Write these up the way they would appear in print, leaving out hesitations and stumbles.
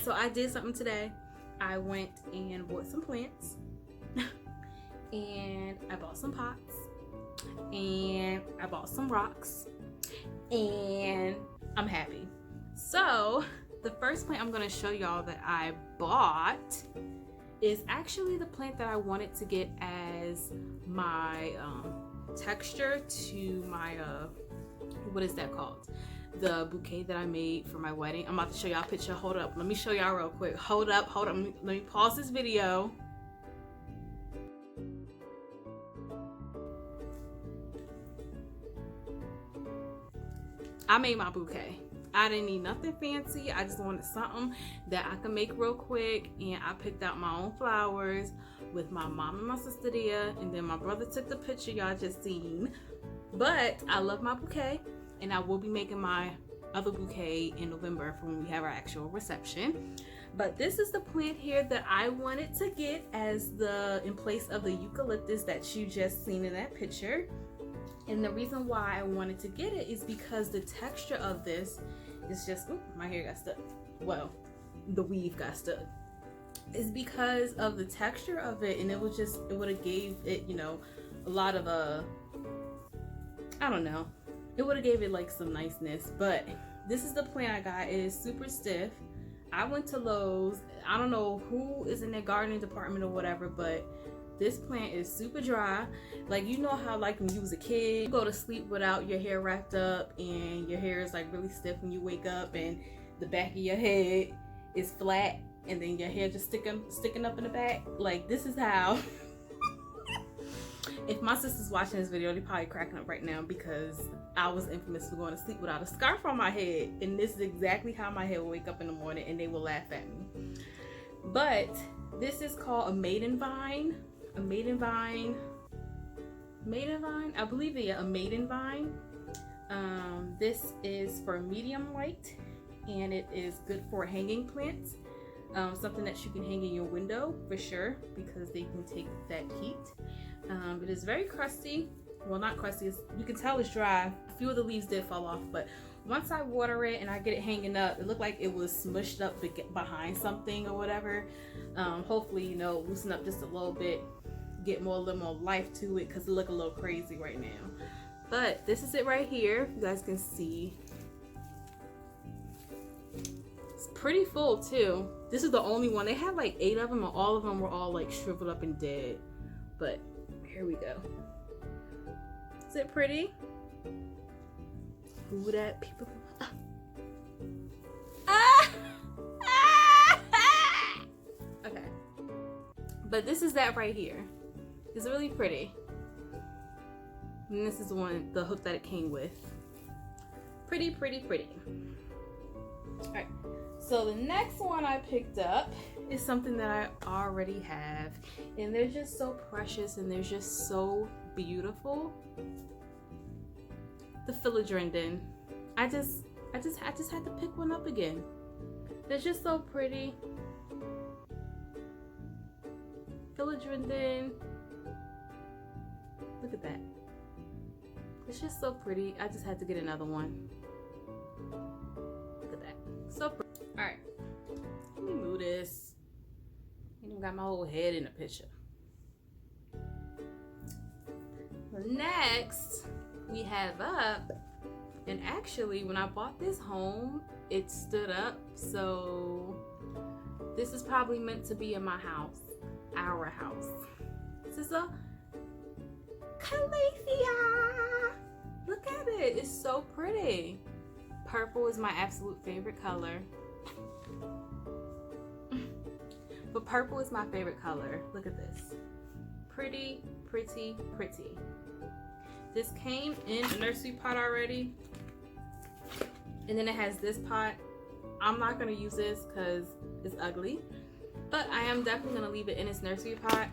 So I did something today. I went and bought some plants and I bought some pots and I bought some rocks and I'm happy. So the first plant I'm going to show y'all that I bought is actually the plant that I wanted to get as my texture to my what is that called, the bouquet that I made for my wedding. I'm about to show y'all a picture. Hold up, let me show y'all real quick. Hold up, let me pause this video. I made my bouquet. I didn't need nothing fancy. I just wanted something that I could make real quick, and I picked out my own flowers with my mom and my sister there, and then my brother took the picture y'all just seen. But I love my bouquet, and I will be making my other bouquet in November for when we have our actual reception. But this is the plant here that I wanted to get as in place of the eucalyptus that you just seen in that picture. And the reason why I wanted to get it is because the texture of this is just, ooh, my hair got stuck. Well, the weave got stuck. It's because of the texture of it, and it would have gave it, you know, a lot of I don't know. It would have gave it like some niceness. But this is the plant I got. It is super stiff. I went to Lowe's. I don't know who is in their gardening department or whatever, but this plant is super dry. Like, you know how like when you was a kid, you go to sleep without your hair wrapped up and your hair is like really stiff when you wake up and the back of your head is flat and then your hair just sticking up in the back. Like, this is how if my sister's watching this video, they're probably cracking up right now because I was infamous for going to sleep without a scarf on my head, and this is exactly how my hair will wake up in the morning, and they will laugh at me. But this is called a maiden vine. A maiden vine, I believe, yeah, a maiden vine. This is for medium light, and it is good for hanging plants. Something that you can hang in your window for sure because they can take that heat. It is very crusty. Well, not crusty, you can tell it's dry. A few of the leaves did fall off, but once I water it and I get it hanging up, it looked like it was smushed up behind something or whatever. Hopefully, you know, loosen up just a little bit, get a little more life to it, because it look a little crazy right now. But this is it right here. You guys can see it's pretty full too. This is the only one. They had like 8 of them, and all of them were all like shriveled up and dead. But here we go. Is it pretty? Who that people? Okay, but this is that right here. It's really pretty. And this is the hook that it came with. Pretty, pretty, pretty. Alright, so the next one I picked up is something that I already have. And they're just so precious and they're just so beautiful. The philodendron. I just had to pick one up again. They're just so pretty. Philodendron. Look at that. It's just so pretty. I just had to get another one. Look at that. So pretty. Alright. Let me move this. I even got my whole head in the picture. Next, we have up. And actually, when I bought this home, it stood up. So this is probably meant to be in my house. Our house. This is a Calathea. Look at it. It's so pretty. Purple is my absolute favorite color. But purple is my favorite color. Look at this. Pretty, pretty, pretty. This came in a nursery pot already. And then it has this pot. I'm not going to use this because it's ugly. But I am definitely going to leave it in its nursery pot.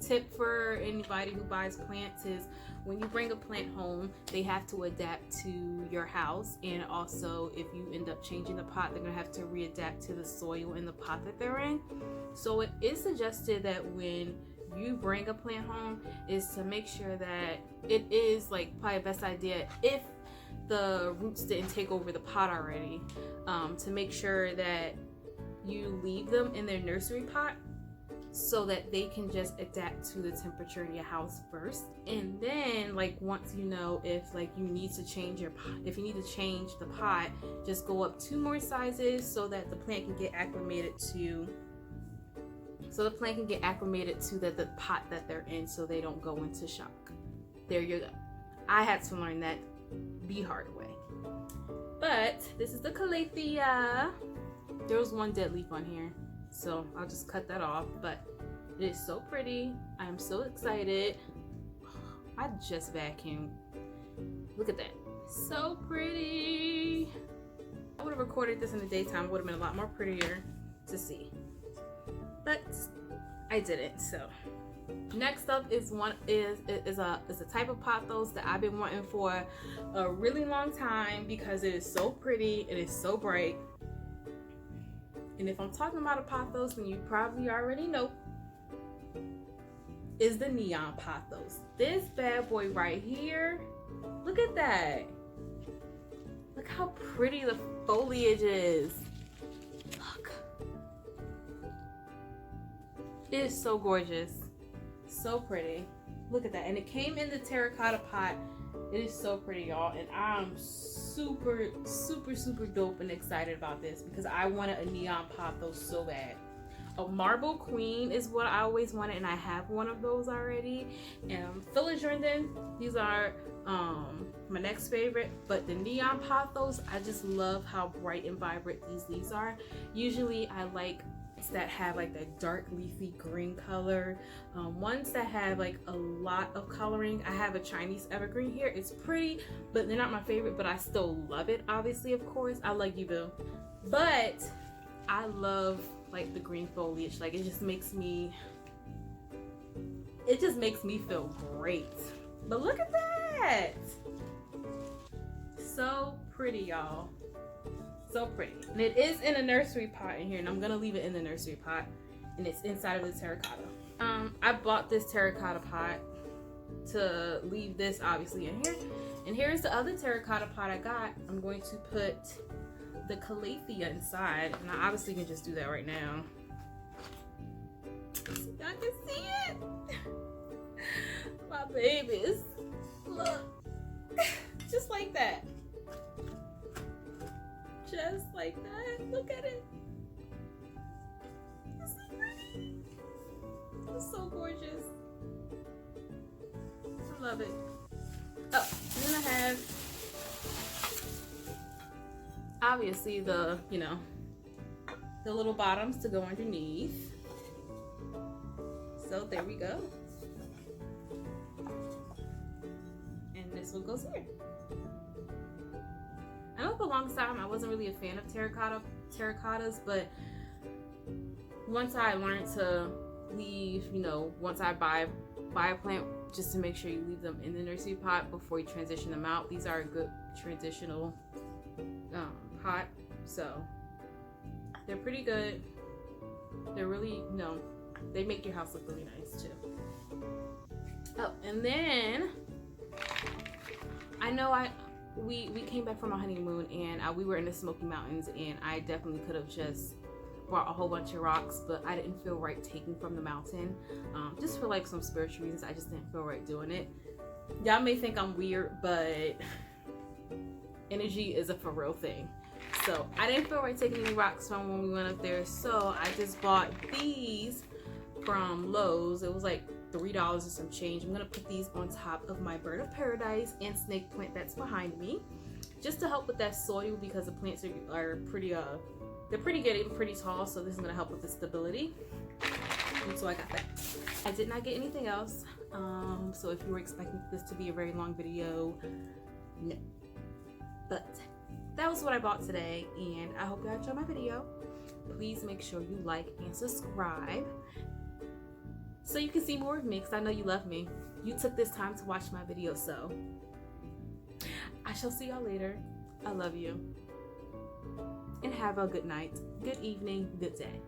Tip for anybody who buys plants is when you bring a plant home, they have to adapt to your house. And also, if you end up changing the pot, they're going to have to readapt to the soil in the pot that they're in. So it is suggested that when you bring a plant home is to make sure that it is like probably the best idea if the roots didn't take over the pot already, to make sure that you leave them in their nursery pot so that they can just adapt to the temperature in your house first. And then like once you know if like you need to change your pot, if you need to change the pot, just go up 2 more sizes so that the plant can get acclimated to the pot that they're in, so they don't go into shock. There you go. I had to learn that the hard way. But this is the Calathea. There was one dead leaf on here, so I'll just cut that off. But it is so pretty. I am so excited. I just vacuumed. Look at that. So pretty. I would have recorded this in the daytime. It would have been a lot more prettier to see. But I didn't. So next up is a type of pothos that I've been wanting for a really long time because it is so pretty. It is so bright. And if I'm talking about a pothos, then you probably already know, is the neon pothos. This bad boy right here, look at that. Look how pretty the foliage is. Look. It is so gorgeous. So pretty. Look at that. And it came in the terracotta pot. It is so pretty, y'all, and I'm super dope and excited about this because I wanted a neon pothos so bad. A marble queen is what I always wanted, and I have one of those already. And philodendron, these are my next favorite. But the neon pothos, I just love how bright and vibrant these leaves are. Usually I like that have like that dark leafy green color, ones that have like a lot of coloring. I have a Chinese evergreen here. It's pretty, but they're not my favorite, but I still love it. Obviously, of course, I like you, boo. But I love like the green foliage. Like it just makes me feel great. But look at that. So pretty, y'all. So pretty. And it is in a nursery pot in here, and I'm gonna leave it in the nursery pot, and it's inside of the terracotta. I bought this terracotta pot to leave this obviously in here, and here's the other terracotta pot I got. I'm going to put the Calathea inside, and I obviously can just do that right now. So y'all can see it. My babies, look. Just like that. Just like that. Look at it. It's so pretty. It's so gorgeous. I love it. Oh, and then I have obviously the, you know, the little bottoms to go underneath. So there we go. And this one goes here. I know for the longest time I wasn't really a fan of terracottas, but once I learned to leave, you know, once I buy a plant, just to make sure you leave them in the nursery pot before you transition them out. These are a good transitional pot, so they're pretty good. They're really, you know, they make your house look really nice too. Oh, and then I know we came back from our honeymoon, and we were in the Smoky Mountains, and I definitely could have just brought a whole bunch of rocks, but I didn't feel right taking from the mountain, just for like some spiritual reasons. I just didn't feel right doing it. Y'all may think I'm weird, but energy is a for real thing. So I didn't feel right taking any rocks from when we went up there, so I just bought these from Lowe's. It was like $3 and some change. I'm gonna put these on top of my bird of paradise and snake plant that's behind me, just to help with that soil, because the plants are pretty they're pretty good and pretty tall, so this is gonna help with the stability. And so I got that. I did not get anything else, so if you were expecting this to be a very long video, no. But that was what I bought today, and I hope you enjoyed my video. Please make sure you like and subscribe so you can see more of me, because I know you love me. You took this time to watch my video, so I shall see y'all later. I love you. And have a good night, good evening, good day.